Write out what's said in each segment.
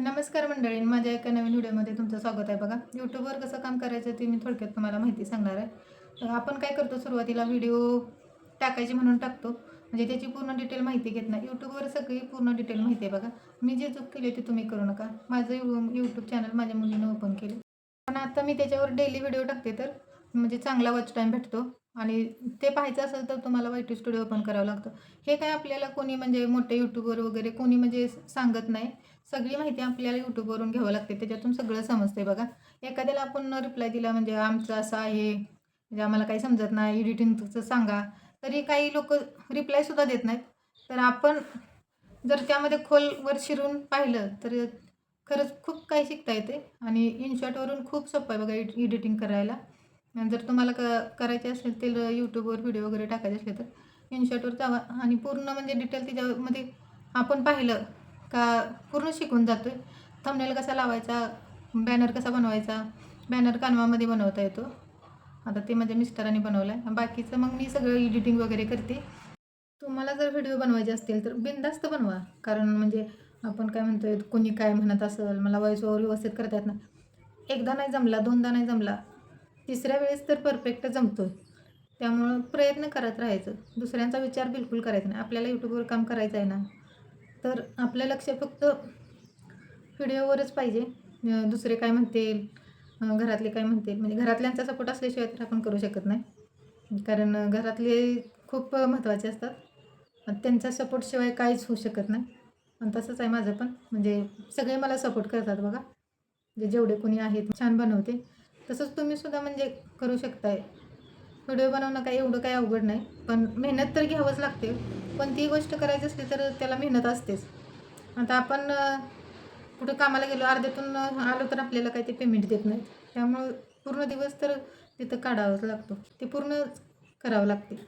नमस्कार मंडळी, माझ्या एका नवीन व्हिडिओमध्ये तुमचं स्वागत आहे. बघा, यूट्यूबवर कसं काम करायचं ते मी थोडक्यात तुम्हाला माहिती सांगणार आहे. तर आपण काय करतो, सुरुवातीला व्हिडिओ टाकायची म्हणून टाकतो, म्हणजे त्याची पूर्ण डिटेल माहिती घेत नाही. यूट्यूबवर सगळी पूर्ण डिटेल माहिती आहे. बघा, मी जे चूक केली ते तुम्ही करू नका. माझं यूट्यूब चॅनल माझ्या मुलीनं ओपन केले, पण आता मी त्याच्यावर डेली व्हिडिओ टाकते, तर म्हणजे चांगला वॉच टाईम भेटतो. आणि ते पाहायचं असेल तर तुम्हाला वायटी स्टुडिओ ओपन करावं लागतं. हे काय आपल्याला कोणी म्हणजे मोठे यूट्यूबर वगैरे कोणी म्हणजे सांगत नाही. सगळी माहिती आपल्याला यूट्यूबवरून घ्यावं लागते. त्याच्यातून सगळं समजते. बघा, एखाद्याला आपण रिप्लाय दिला म्हणजे आमचं असं आहे, म्हणजे आम्हाला काही समजत नाही, एडिटिंगचं सांगा, तरी काही लोक रिप्लायसुद्धा देत नाहीत. तर आपण जर त्यामध्ये खोलवर शिरून पाहिलं तर खरंच खूप काही शिकता येते. आणि इनशॉटवरून खूप सोपं आहे बघा एडिटिंग करायला. जर तुम्हाला करायचे असेल तर यूट्यूबवर व्हिडिओ वगैरे टाकायचे असले तर इनशॉटवर जावा आणि पूर्ण म्हणजे डिटेल त्याच्यामध्ये आपण पाहिलं का पूर्ण शिकून जातो आहे. थंबनेल कसा लावायचा, बॅनर कसा बनवायचा, बॅनर कानवामध्ये बनवता येतो. आता ते माझ्या मिस्टरांनी बनवलं आहे. बाकीचं मग मी सगळं एडिटिंग वगैरे करते. तुम्हाला जर व्हिडिओ बनवायचे असतील तर बिनधास्त बनवा. कारण म्हणजे आपण काय म्हणतोय, कोणी काय म्हणत असेल, मला व्हॉईस ओव्हर व्यवस्थित करता येत नाही. एकदा नाही जमला, दोनदा नाही जमला, तिसऱ्या वेळेस तर परफेक्ट जमतो. त्यामुळं प्रयत्न करत राहायचं. दुसऱ्यांचा विचार बिलकुल करायचा नाही. आपल्याला यूट्यूबवर काम करायचं आहे ना, तर आपलं लक्ष फक्त व्हिडिओवरच पाहिजे. दुसरे काय म्हणतील, घरातले काय म्हणतील, म्हणजे घरातल्यांचा सपोर्ट असल्याशिवाय तर आपण करू शकत नाही. कारण घरातले खूप महत्त्वाचे असतात. त्यांचा सपोर्टशिवाय काहीच होऊ शकत नाही. आणि तसंच आहे माझं पण, म्हणजे सगळे मला सपोर्ट करतात बघा. म्हणजे जेवढे कोणी आहेत, छान बनवते. तसंच तुम्हीसुद्धा म्हणजे करू शकताय. व्हिडिओ बनवणं काही एवढं काही अवघड नाही, पण मेहनत तर घ्यावंच लागते. कोणतीही गोष्ट करायची असली तर त्याला मेहनत असतेच. आता आपण कुठं कामाला गेलो, अर्ध्यातून आलो तर आपल्याला काही ते पेमेंट देत नाहीत. त्यामुळं पूर्ण दिवस तर तिथं काढावाच लागतो. ते पूर्ण करावं लागते.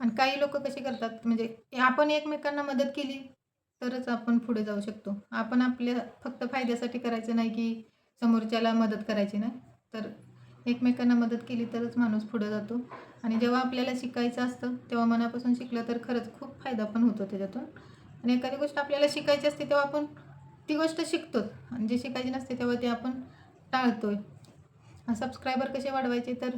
आणि काही लोकं कशी करतात, म्हणजे आपण एकमेकांना मदत केली तरच आपण पुढे जाऊ शकतो. आपण आपल्या फक्त फायद्यासाठी करायचं नाही की समोरच्याला मदत करायची नाही. तर एकमेकांना मदत केली तरच माणूस पुढे जातो. आणि जेव्हा आपल्याला शिकायचं असतं तेव्हा मनापासून शिकलं तर खरंच खूप फायदा पण होतो त्याच्यातून. आणि एखादी गोष्ट आपल्याला शिकायची असते तेव्हा आपण ती गोष्ट शिकतोच, आणि जे शिकायची नसते तेव्हा ते आपण टाळतोय. सबस्क्रायबर कसे वाढवायचे तर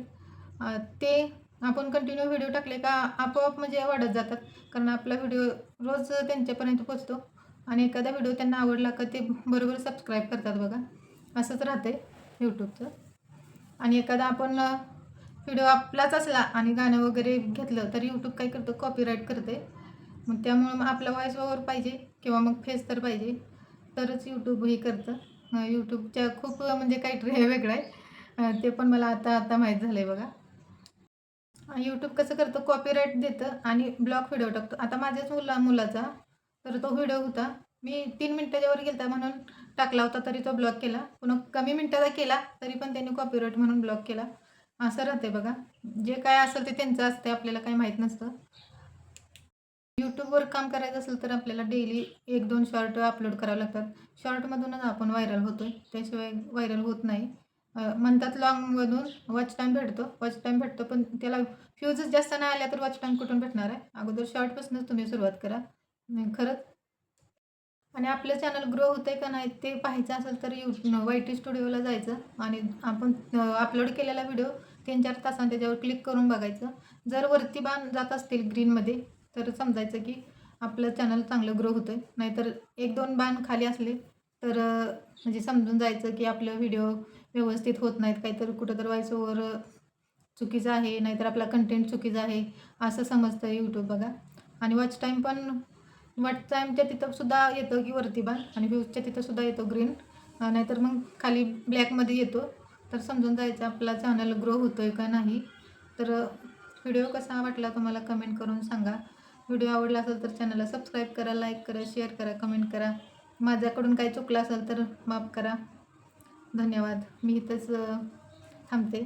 ते आपण कंटिन्यू व्हिडिओ टाकले का आपोआप म्हणजे वाढत जातात. कारण आपला व्हिडिओ रोज त्यांच्यापर्यंत पोहोचतो आणि एखादा व्हिडिओ त्यांना आवडला का ते बरोबर सबस्क्राईब करतात बघा. असंच राहतं आहे यूट्यूबचं. आणि एखादा आपण व्हिडिओ आपलाच असला आणि गाणं वगैरे घेतलं तर यूट्यूब काय करतं, कॉपीराईट करते. मग त्यामुळं मग आपला व्हॉईस ओव्हर पाहिजे किंवा मग फेस तर पाहिजे, तरच यूट्यूब हे करतं. यूट्यूबच्या खूप म्हणजे काही वेगळं आहे. ते पण मला आता आता माहीत झालं आहे बघा. यूट्यूब कसं करतं, कॉपीराईट देतं आणि ब्लॉक व्हिडिओ टाकतो. आता माझ्याच मुलाचा तर तो व्हिडिओ होता, मी 3 मिनिटाच्या वर गेला म्हणून टाकला होता, तरी तो ब्लॉक केला. पुन्हा कमी मिनिटाचा केला तरी पण त्यांनी कॉपीराईट म्हणून ब्लॉक केला. असं राहते बघा. जे काय असेल ते त्यांचं असते, आपल्याला काही माहीत नसतं. यूट्यूबवर काम करायचं असेल तर आपल्याला डेली 1-2 शॉर्ट अपलोड करावे लागतात. शॉर्टमधूनच आपण व्हायरल होतो, त्याशिवाय व्हायरल होत नाही. म्हणतात लाँगमधून वॉच टाईम भेटतो, वॉच टाईम भेटतो, पण त्याला व्ह्यूजच जास्त नाही आल्या तर वॉच टाईम कुठून भेटणार आहे. अगोदर शॉर्टपासूनच तुम्ही सुरुवात करा. खरंच. आणि आपलं चॅनल ग्रो होतं आहे का नाही ते पाहायचं असेल तर वायटी स्टुडिओला जायचं आणि आपण अपलोड केलेला व्हिडिओ 3-4 तासांनी त्याच्यावर क्लिक करून बघायचं. जर वरती बाण जात असतील ग्रीनमध्ये तर समजायचं की आपलं चॅनल चांगलं ग्रो होतं आहे. नाहीतर 1-2 बाण खाली असले तर म्हणजे समजून जायचं की आपलं व्हिडिओ व्यवस्थित होत नाहीत, काहीतरी कुठंतरी व्हॉईस ओव्हर चुकीचं आहे, नाहीतर आपला कंटेंट चुकीचा आहे, असं समजतं यूट्यूब बघा. आणि वॉच टाईमच्या तिथं सुद्धा येतं की वरती बाण, आणि व्ह्यूजच्या तिथं सुद्धा येतो ग्रीन, नाहीतर मग खाली ब्लॅकमध्ये येतो. तर समजून जायचं आपला चॅनल ग्रो होतो आहे का नाही. तर व्हिडिओ कसा वाटला तुम्हाला कमेंट करून सांगा. व्हिडिओ आवडला असेल तर चॅनलला सबस्क्राईब करा, लाईक करा, शेअर करा, कमेंट करा. माझ्याकडून काही चुकलं असेल तर माफ करा. धन्यवाद. मी इथंच थांबते.